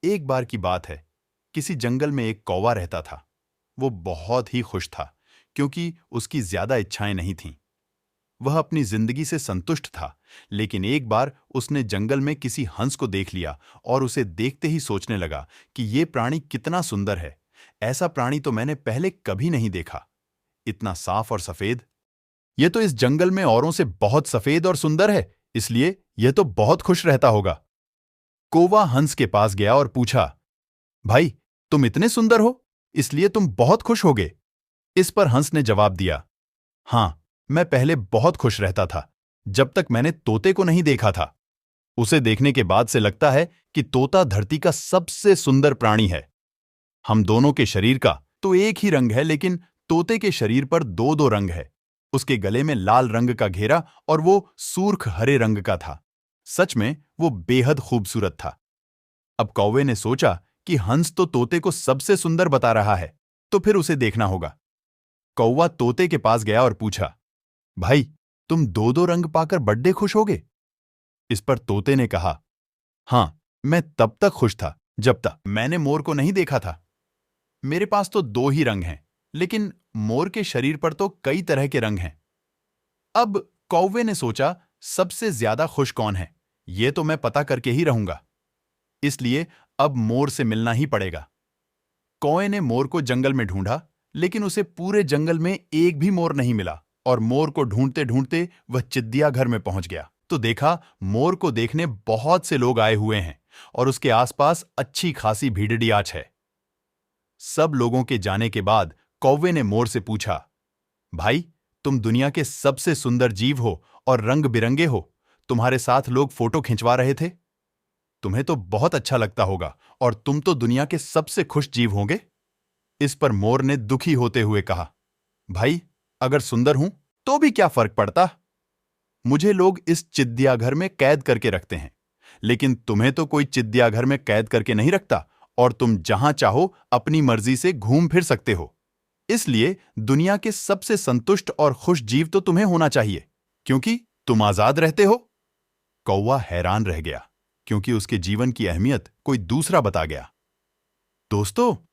एक बार की बात है, किसी जंगल में एक कौवा रहता था। वो बहुत ही खुश था, क्योंकि उसकी ज्यादा इच्छाएं नहीं थीं। वह अपनी जिंदगी से संतुष्ट था, लेकिन एक बार उसने जंगल में किसी हंस को देख लिया और उसे देखते ही सोचने लगा कि ये प्राणी कितना सुंदर है। ऐसा प्राणी तो मैंने पहले कभी नहीं देखा। इतना साफ और सफेद। ये तो इस जंगल में औरों से बहुत सफेद और सुंदर है, इसलिए यह तो बहुत खुश रहता होगा। कौवा हंस के पास गया और पूछा, भाई, तुम इतने सुंदर हो, इसलिए तुम बहुत खुश होगे। इस पर हंस ने जवाब दिया, हाँ, मैं पहले बहुत खुश रहता था, जब तक मैंने तोते को नहीं देखा था। उसे देखने के बाद से लगता है कि तोता धरती का सबसे सुंदर प्राणी है। हम दोनों के शरीर का तो एक ही रंग है, लेकिन तोते के शरीर पर दो दो रंग है। उसके गले में लाल रंग का घेरा और वो सूर्ख हरे रंग का था। सच में वो बेहद खूबसूरत था। अब कौवे ने सोचा कि हंस तो तोते को सबसे सुंदर बता रहा है, तो फिर उसे देखना होगा। कौवा तोते के पास गया और पूछा, भाई, तुम दो दो रंग पाकर बड्डे खुश होगे? इस पर तोते ने कहा, हाँ, मैं तब तक खुश था जब तक मैंने मोर को नहीं देखा था। मेरे पास तो दो ही रंग हैं, लेकिन मोर के शरीर पर तो कई तरह के रंग हैं। अब कौवे ने सोचा, सबसे ज्यादा खुश कौन है, ये तो मैं पता करके ही रहूंगा। इसलिए अब मोर से मिलना ही पड़ेगा। कौवे ने मोर को जंगल में ढूंढा, लेकिन उसे पूरे जंगल में एक भी मोर नहीं मिला और मोर को ढूंढते ढूंढते वह चिड़ियाघर में पहुंच गया तो देखा, मोर को देखने बहुत से लोग आए हुए हैं और उसके आसपास अच्छी खासी भीड़ियाच है। सब लोगों के जाने के बाद कौवे ने मोर से पूछा, भाई, तुम दुनिया के सबसे सुंदर जीव हो और रंग बिरंगे हो। तुम्हारे साथ लोग फोटो खिंचवा रहे थे। तुम्हें तो बहुत अच्छा लगता होगा और तुम तो दुनिया के सबसे खुश जीव होंगे। इस पर मोर ने दुखी होते हुए कहा, भाई, अगर सुंदर हूं तो भी क्या फर्क पड़ता। मुझे लोग इस चिड़ियाघर में कैद करके रखते हैं, लेकिन तुम्हें तो कोई चिड़ियाघर में कैद करके नहीं रखता और तुम जहां चाहो अपनी मर्जी से घूम फिर सकते हो। इसलिए दुनिया के सबसे संतुष्ट और खुश जीव तो तुम्हें होना चाहिए, क्योंकि तुम आजाद रहते हो। कौवा हैरान रह गया, क्योंकि उसके जीवन की अहमियत कोई दूसरा बता गया। दोस्तों,